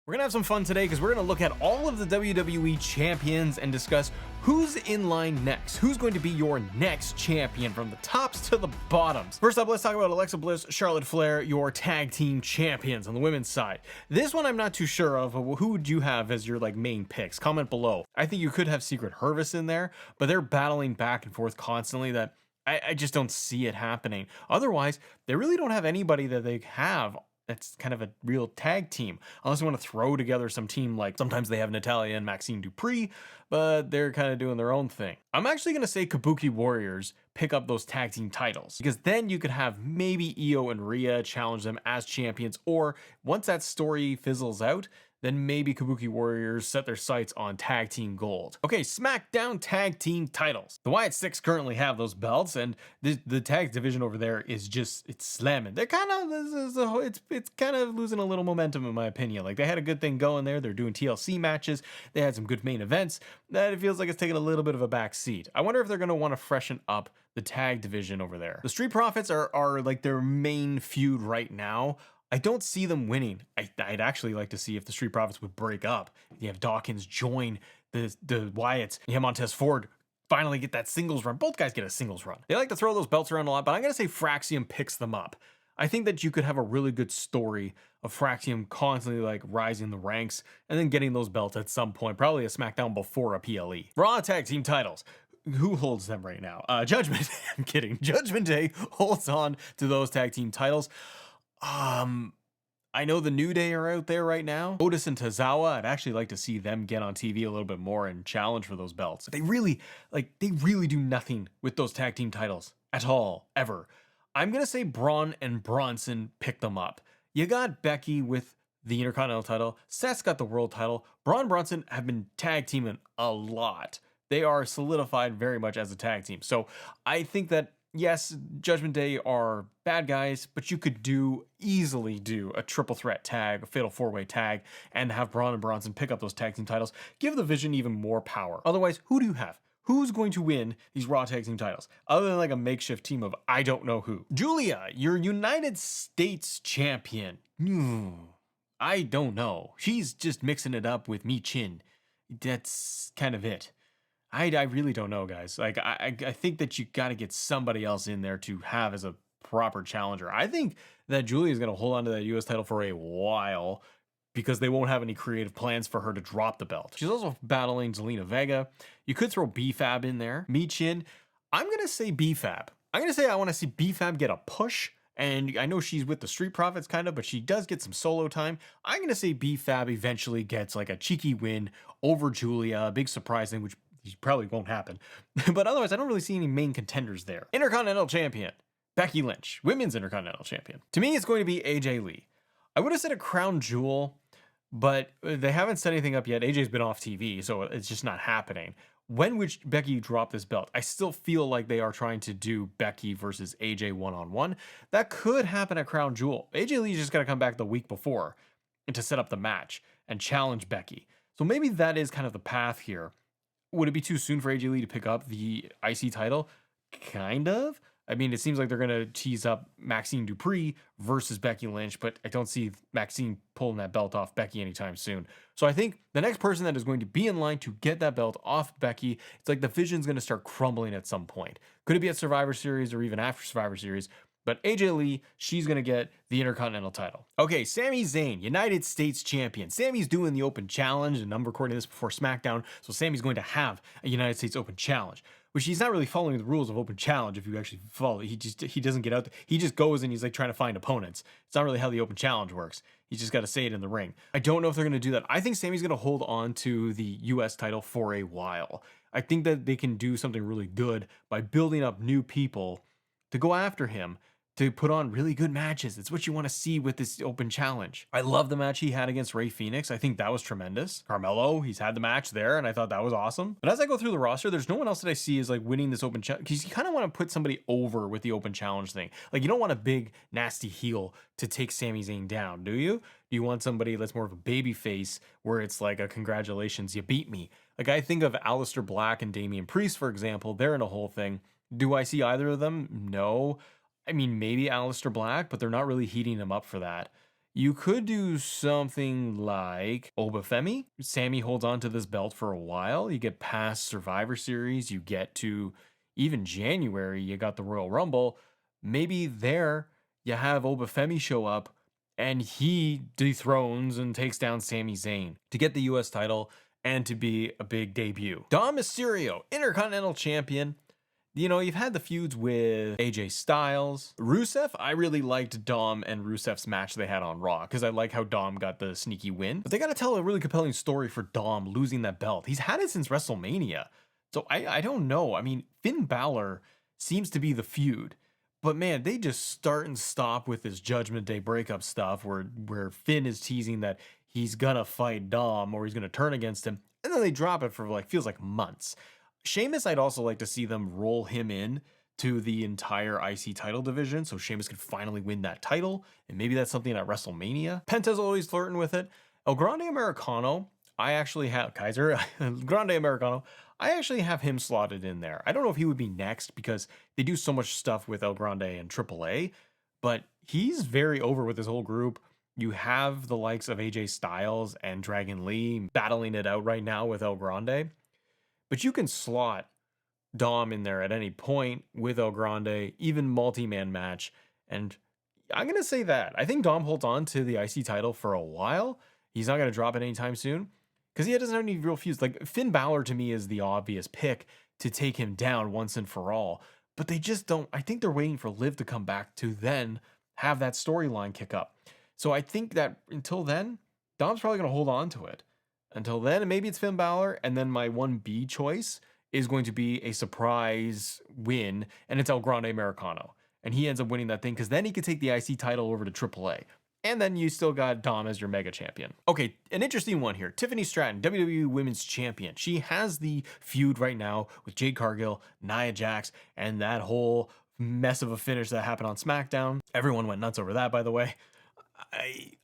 We're gonna have some fun today because we're gonna look at all of the WWE champions and discuss who's in line next. Who's going to be your next champion from the tops to the bottoms. First up, let's talk about Alexa Bliss, Charlotte Flair, your tag team champions on the women's side. This one I'm not too sure of. Who would you have as your main picks? Comment below. I think you could have Secret Hervis in there, but they're battling back and forth constantly that I just don't see it happening. Otherwise, they really don't have anybody that they have that's kind of a real tag team, unless you want to throw together some team. Like sometimes they have Natalya and Maxine Dupree, but they're kind of doing their own thing. I'm actually going to say Kabuki Warriors pick up those tag team titles, because then you could have maybe Io and Rhea challenge them as champions, or once that story fizzles out, then maybe Kabuki Warriors set their sights on tag team gold. Okay, SmackDown tag team titles. The Wyatt Six currently have those belts, and the tag division over there is it's slamming. They're kind of it's kind of losing a little momentum in my opinion. Like they had a good thing going there. They're doing TLC matches. They had some good main events. That it feels like it's taking a little bit of a back seat. I wonder if they're going to want to freshen up the tag division over there. The Street Profits are like their main feud right now. I don't see them winning. I'd actually like to see if the Street Profits would break up. You have Dawkins join the Wyatts. You have Montez Ford finally get that singles run. Both guys get a singles run. They like to throw those belts around a lot, but I'm going to say Fraxium picks them up. I think that you could have a really good story of Fraxium constantly rising the ranks and then getting those belts at some point, probably a SmackDown before a PLE. Raw tag team titles. Who holds them right now? Judgment. I'm kidding. Judgment Day holds on to those tag team titles. I know the New Day are out there right now. Otis and Tozawa, I'd actually like to see them get on TV a little bit more and challenge for those belts. They really do nothing with those tag team titles at all, ever. I'm gonna say Braun and Bronson pick them up. You got Becky with the Intercontinental title. Seth's got the world title. Braun and Bronson have been tag teaming a lot. They are solidified very much as a tag team. So I think that yes, Judgment Day are bad guys, but you could easily do a triple threat tag, a fatal four-way tag, and have Braun and Bronson pick up those tag team titles. Give the Vision even more power. Otherwise, who do you have? Who's going to win these Raw tag team titles? Other than a makeshift team of I don't know who. Julia, your United States champion. I don't know. She's just mixing it up with Mi Chin. That's kind of it. I really don't know, guys. I think that you got to get somebody else in there to have as a proper challenger. I think that Julia is going to hold on to that U.S. title for a while because they won't have any creative plans for her to drop the belt. She's also battling Zelina Vega. You could throw B-Fab in there. Mi Chin. I'm going to say B-Fab. I'm going to say I want to see B-Fab get a push. And I know she's with the Street Profits kind of, but she does get some solo time. I'm going to say B-Fab eventually gets a cheeky win over Julia. A big surprise thing, which probably won't happen. But otherwise, I don't really see any main contenders there. Intercontinental Champion, Becky Lynch. Women's Intercontinental Champion. To me, it's going to be AJ Lee. I would have said a crown jewel, but they haven't set anything up yet. AJ's been off TV, so it's just not happening. When would Becky drop this belt? I still feel like they are trying to do Becky versus AJ one-on-one. That could happen at crown jewel. AJ Lee's just got to come back the week before and to set up the match and challenge Becky. So maybe that is kind of the path here. Would it be too soon for AJ Lee to pick up the IC title? Kind of. I mean, it seems like they're going to tease up Maxine Dupree versus Becky Lynch, but I don't see Maxine pulling that belt off Becky anytime soon. So I think the next person that is going to be in line to get that belt off Becky, it's like the Vision's going to start crumbling at some point. Could it be at Survivor Series or even after Survivor Series? But AJ Lee, she's going to get the Intercontinental title. Okay, Sami Zayn, United States Champion. Sami's doing the Open Challenge, and I'm recording this before SmackDown, so Sami's going to have a United States Open Challenge, which he's not really following the rules of Open Challenge if you actually follow. He doesn't get out there. He just goes and he's trying to find opponents. It's not really how the Open Challenge works. He's just got to say it in the ring. I don't know if they're going to do that. I think Sami's going to hold on to the US title for a while. I think that they can do something really good by building up new people to go after him, to put on really good matches. It's what you want to see with this Open Challenge. I love the match he had against Rey Fenix. I think that was tremendous. Carmelo, he's had the match there, and I thought that was awesome. But as I go through the roster, there's no one else that I see is winning this Open Challenge, because you kind of want to put somebody over with the Open Challenge thing. You don't want a big, nasty heel to take Sami Zayn down, do you? Do you want somebody that's more of a baby face where it's a congratulations, you beat me? I think of Aleister Black and Damian Priest, for example. They're in a whole thing. Do I see either of them? No. I mean, maybe Aleister Black, but they're not really heating him up for that. You could do something like Obafemi. Sammy holds on to this belt for a while. You get past Survivor Series, you get to even January, you got the Royal Rumble. Maybe there you have Obafemi show up and he dethrones and takes down Sami Zayn to get the US title and to be a big debut. Dom Mysterio, Intercontinental Champion. You know, you've had the feuds with AJ Styles. Rusev, I really liked Dom and Rusev's match they had on Raw because I like how Dom got the sneaky win. But they got to tell a really compelling story for Dom losing that belt. He's had it since WrestleMania. So I don't know. I mean, Finn Balor seems to be the feud. But man, they just start and stop with this Judgment Day breakup stuff where Finn is teasing that he's gonna fight Dom or he's gonna turn against him. And then they drop it for feels like months. Sheamus, I'd also like to see them roll him in to the entire IC title division so Sheamus could finally win that title. And maybe that's something at WrestleMania. Penta's always flirting with it. El Grande Americano, I actually have Kaiser, Grande Americano. I actually have him slotted in there. I don't know if he would be next because they do so much stuff with El Grande and AAA, but he's very over with his whole group. You have the likes of AJ Styles and Dragon Lee battling it out right now with El Grande. But you can slot Dom in there at any point with El Grande, even multi-man match. And I'm going to say that. I think Dom holds on to the IC title for a while. He's not going to drop it anytime soon because he doesn't have any real feuds. Like Finn Balor to me is the obvious pick to take him down once and for all. But they just don't. I think they're waiting for Liv to come back to then have that storyline kick up. So I think that until then, Dom's probably going to hold on to it. Until then, maybe it's Finn Balor, and then my 1B choice is going to be a surprise win, and it's El Grande Americano. And he ends up winning that thing, because then he could take the IC title over to AAA. And then you still got Dom as your mega champion. Okay, an interesting one here. Tiffany Stratton, WWE Women's Champion. She has the feud right now with Jade Cargill, Nia Jax, and that whole mess of a finish that happened on SmackDown. Everyone went nuts over that, by the way.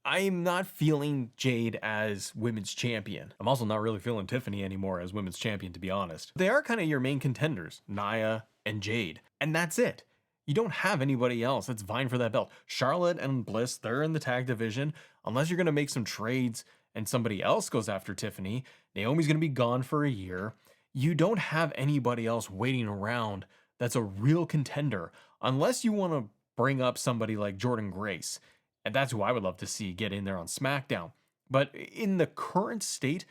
I'm not feeling Jade as women's champion. I'm also not really feeling Tiffany anymore as women's champion, to be honest. They are kind of your main contenders, Nia and Jade, and that's it. You don't have anybody else that's vying for that belt. Charlotte and Bliss, they're in the tag division. Unless you're going to make some trades and somebody else goes after Tiffany, Naomi's going to be gone for a year. You don't have anybody else waiting around that's a real contender, unless you want to bring up somebody like Jordynne Grace. And that's who I would love to see get in there on SmackDown. But in the current state,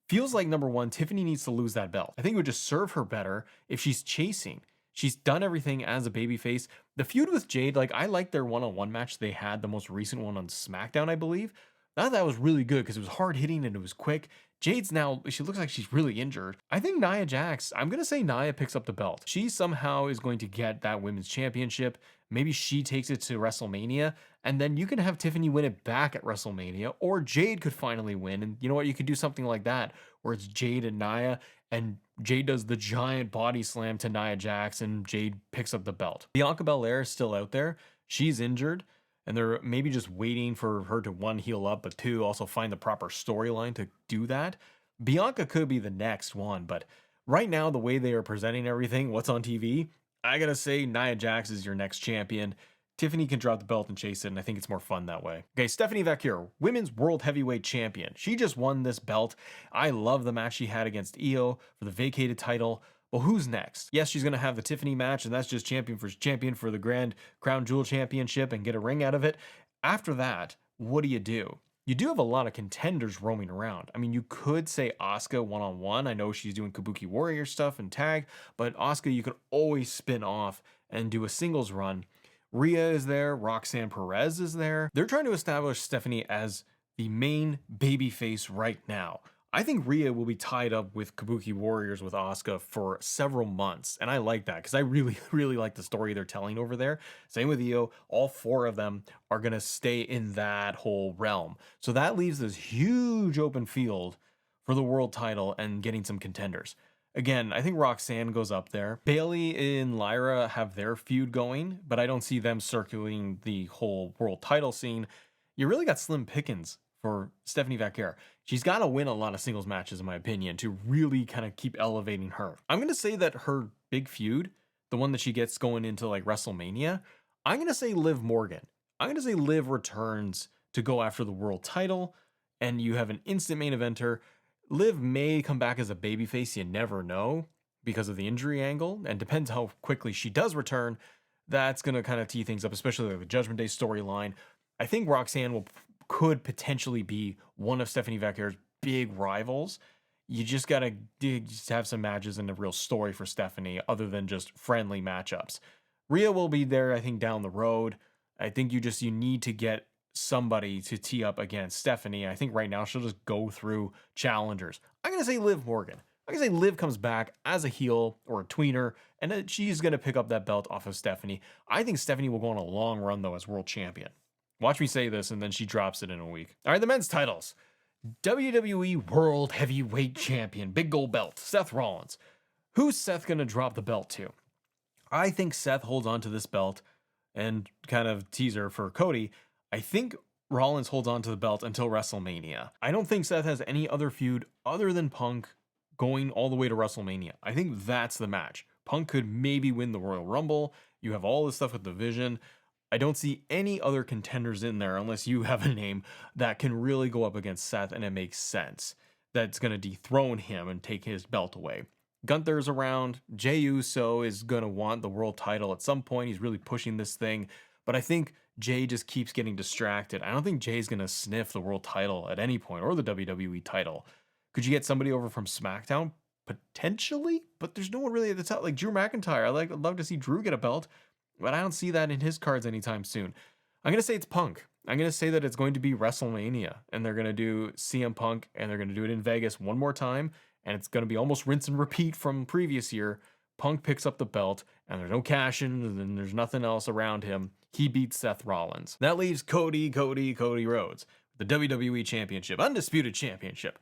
feels like number one, Tiffany needs to lose that belt. I think it would just serve her better if she's chasing. She's done everything as a babyface. The feud with Jade, I like their one-on-one match they had, the most recent one on SmackDown, I believe. I thought that was really good because it was hard hitting and it was quick. Jade's now, she looks like she's really injured. I think Nia Jax, I'm going to say Nia picks up the belt. She somehow is going to get that women's championship. Maybe she takes it to WrestleMania, and then you can have Tiffany win it back at WrestleMania, or Jade could finally win. And you know what? You could do something like that where it's Jade and Nia, and Jade does the giant body slam to Nia Jax, and Jade picks up the belt. Bianca Belair is still out there. She's injured. And they're maybe just waiting for her to, one, heal up, but two, also find the proper storyline to do that. Bianca could be the next one, but right now, the way they are presenting everything, what's on TV, I gotta say Nia Jax is your next champion. Tiffany can drop the belt and chase it, and I think it's more fun that way. Okay, Stephanie Vaquer, Women's World Heavyweight Champion. She just won this belt. I love the match she had against Io for the vacated title. Well, who's next? Yes, she's going to have the Tiffany match, and that's just champion for the Grand Crown Jewel Championship and get a ring out of it. After that, what do? You do have a lot of contenders roaming around. I mean, you could say Asuka one-on-one. I know she's doing Kabuki Warrior stuff and tag, but Asuka you can always spin off and do a singles run. Rhea is there. Roxanne Perez is there. They're trying to establish Stephanie as the main babyface right now. I think Rhea will be tied up with Kabuki Warriors with Asuka for several months. And I like that because I really, really like the story they're telling over there. Same with Io. All four of them are going to stay in that whole realm. So that leaves this huge open field for the world title and getting some contenders. Again, I think Roxanne goes up there. Bayley and Lyra have their feud going, but I don't see them circling the whole world title scene. You really got slim pickings for Stephanie Vaquer. She's got to win a lot of singles matches, in my opinion, to really kind of keep elevating her. I'm going to say that her big feud, the one that she gets going into WrestleMania, I'm going to say Liv Morgan. I'm going to say Liv returns to go after the world title, and you have an instant main eventer. Liv may come back as a babyface, you never know, because of the injury angle, and depends how quickly she does return. That's going to kind of tee things up, especially like the Judgment Day storyline. I think Roxanne could potentially be one of Stephanie Vacquer's big rivals. You just got to have some matches and a real story for Stephanie other than just friendly matchups. Rhea will be there, I think, down the road. I think you need to get somebody to tee up against Stephanie. I think right now she'll just go through challengers. I'm going to say Liv Morgan. I'm going to say Liv comes back as a heel or a tweener, and then she's going to pick up that belt off of Stephanie. I think Stephanie will go on a long run, though, as world champion. Watch me say this, and then she drops it in a week. All right, the men's titles. WWE World Heavyweight Champion, big gold belt, Seth Rollins. Who's Seth going to drop the belt to? I think Seth holds on to this belt, and kind of teaser for Cody, I think Rollins holds on to the belt until WrestleMania. I don't think Seth has any other feud other than Punk going all the way to WrestleMania. I think that's the match. Punk could maybe win the Royal Rumble. You have all this stuff with the Vision. I don't see any other contenders in there unless you have a name that can really go up against Seth and it makes sense. That's going to dethrone him and take his belt away. Gunther's around. Jey Uso is going to want the world title at some point. He's really pushing this thing. But I think Jey just keeps getting distracted. I don't think Jey's going to sniff the world title at any point or the WWE title. Could you get somebody over from SmackDown? Potentially, but there's no one really at the top. Like Drew McIntyre. I'd love to see Drew get a belt, but I don't see that in his cards anytime soon. I'm going to say it's Punk. I'm going to say that it's going to be WrestleMania, and they're going to do CM Punk, and they're going to do it in Vegas one more time, and it's going to be almost rinse and repeat from previous year. Punk picks up the belt, and there's no cash in, and there's nothing else around him. He beats Seth Rollins. That leaves Cody Rhodes, the WWE Championship, Undisputed Championship.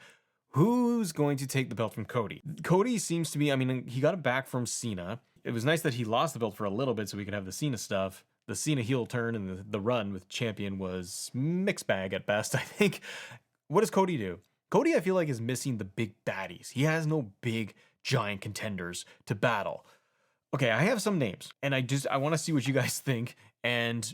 Who's going to take the belt from Cody? Cody seems to be, he got it back from Cena. It was nice that he lost the belt for a little bit so we could have the Cena stuff. The Cena heel turn and the run with champion was mixed bag at best, I think. What does Cody do? Cody, I feel like, is missing the big baddies. He has no big, giant contenders to battle. Okay, I have some names, and I want to see what you guys think, and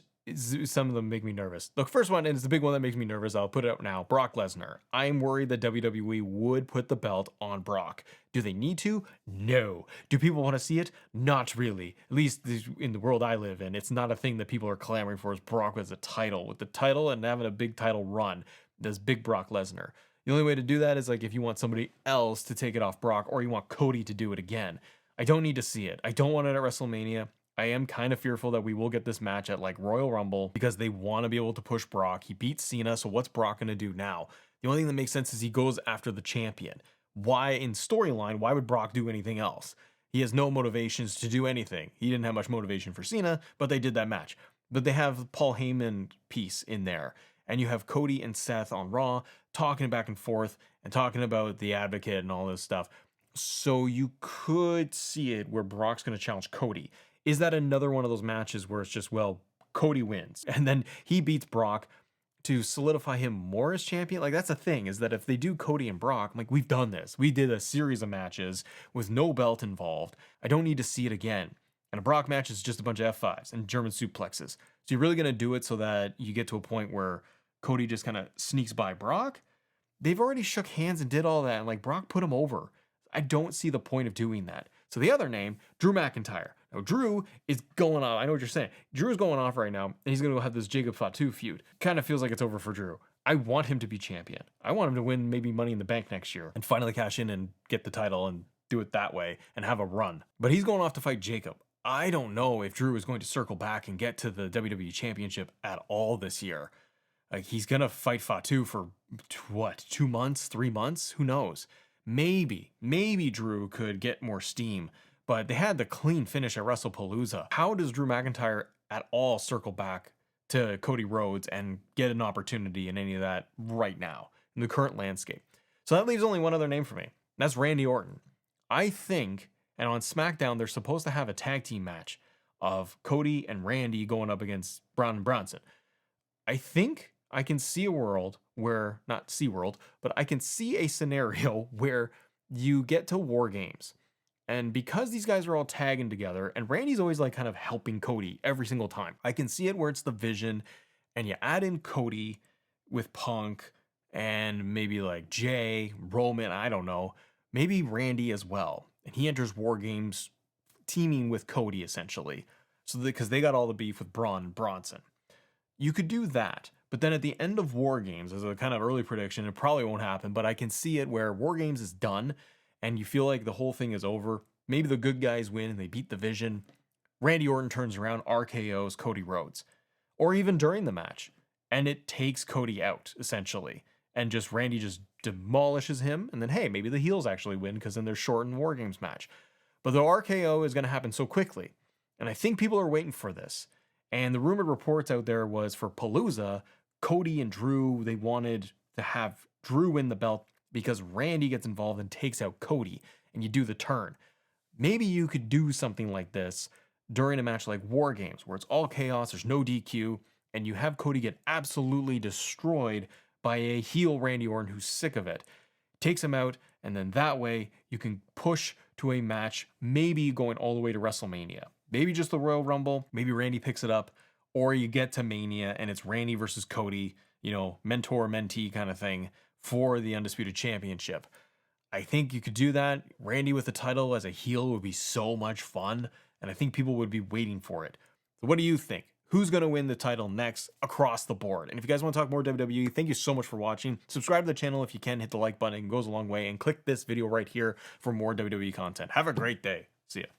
some of them make me nervous. The first one, and it's the big one that makes me nervous, I'll put it up now, Brock Lesnar. I'm worried that WWE would put the belt on Brock. Do they need to? No. Do people want to see it? Not really. At least in the world I live in, it's not a thing that people are clamoring for, is Brock as a title. With the title and having a big title run, there's big Brock Lesnar. The only way to do that is like if you want somebody else to take it off Brock, or you want Cody to do it again. I don't need to see it. I don't want it at WrestleMania. I am kind of fearful that we will get this match at like Royal Rumble because they want to be able to push Brock. He beat Cena, so what's Brock going to do now? The only thing that makes sense is he goes after the champion. Why, in storyline, why would Brock do anything else? He has no motivations to do anything. He didn't have much motivation for Cena, but they did that match. But they have Paul Heyman piece in there. And you have Cody and Seth on Raw talking back and forth and talking about the Advocate and all this stuff. So you could see it where Brock's going to challenge Cody. Is that another one of those matches where it's just, well, Cody wins and then he beats Brock to solidify him more as champion? Like, that's the thing, is that if they do Cody and Brock, I'm like, we've done this. We did a series of matches with no belt involved. I don't need to see it again. And a Brock match is just a bunch of F5s and German suplexes. So you're really going to do it so that you get to a point where Cody just kind of sneaks by Brock? They've already shook hands and did all that, and like Brock put him over. I don't see the point of doing that. So the other name, Drew McIntyre. Now, Drew is going off. I know what you're saying. Drew is going off right now, and he's going to go have this Jacob Fatu feud. Kind of feels like it's over for Drew. I want him to be champion. I want him to win maybe Money in the Bank next year and finally cash in and get the title and do it that way and have a run. But he's going off to fight Jacob. I don't know if Drew is going to circle back and get to the WWE Championship at all this year. Like, he's going to fight Fatu for, what, 2 months, 3 months? Who knows? Maybe Drew could get more steam, but they had the clean finish at WrestlePalooza. How does Drew McIntyre at all circle back to Cody Rhodes and get an opportunity in any of that right now in the current landscape? So that leaves only one other name for me. That's Randy Orton. I think, and on SmackDown, they're supposed to have a tag team match of Cody and Randy going up against Braun and Bronson. I think I can see a world where, not SeaWorld, but I can see a scenario where you get to War Games. And because these guys are all tagging together, and Randy's always like kind of helping Cody every single time, I can see it where it's the Vision, and you add in Cody, with Punk and maybe like Jay, Roman, I don't know, maybe Randy as well. And he enters War Games teaming with Cody essentially. So because they got all the beef with Braun and Bronson. You could do that. But then at the end of War Games, as a kind of early prediction, it probably won't happen, but I can see it where War Games is done and you feel like the whole thing is over. Maybe the good guys win and they beat the Vision. Randy Orton turns around, RKO's Cody Rhodes. Or even during the match. And it takes Cody out, essentially. And just Randy just demolishes him. And then, hey, maybe the heels actually win because then they're shortened War Games match. But the RKO is going to happen so quickly. And I think people are waiting for this. And the rumored reports out there was for Palooza, Cody and Drew, they wanted to have Drew win the belt because Randy gets involved and takes out Cody. And you do the turn. Maybe you could do something like this during a match like War Games, where it's all chaos, there's no DQ, and you have Cody get absolutely destroyed by a heel Randy Orton who's sick of it. Takes him out, and then that way you can push to a match, maybe going all the way to WrestleMania. Maybe just the Royal Rumble, maybe Randy picks it up, or you get to Mania and it's Randy versus Cody, you know, mentor-mentee kind of thing for the Undisputed Championship. I think you could do that. Randy with the title as a heel would be so much fun, and I think people would be waiting for it. So what do you think? Who's going to win the title next across the board? And if you guys want to talk more WWE, thank you so much for watching. Subscribe to the channel if you can. Hit the like button. It goes a long way. And click this video right here for more WWE content. Have a great day. See ya.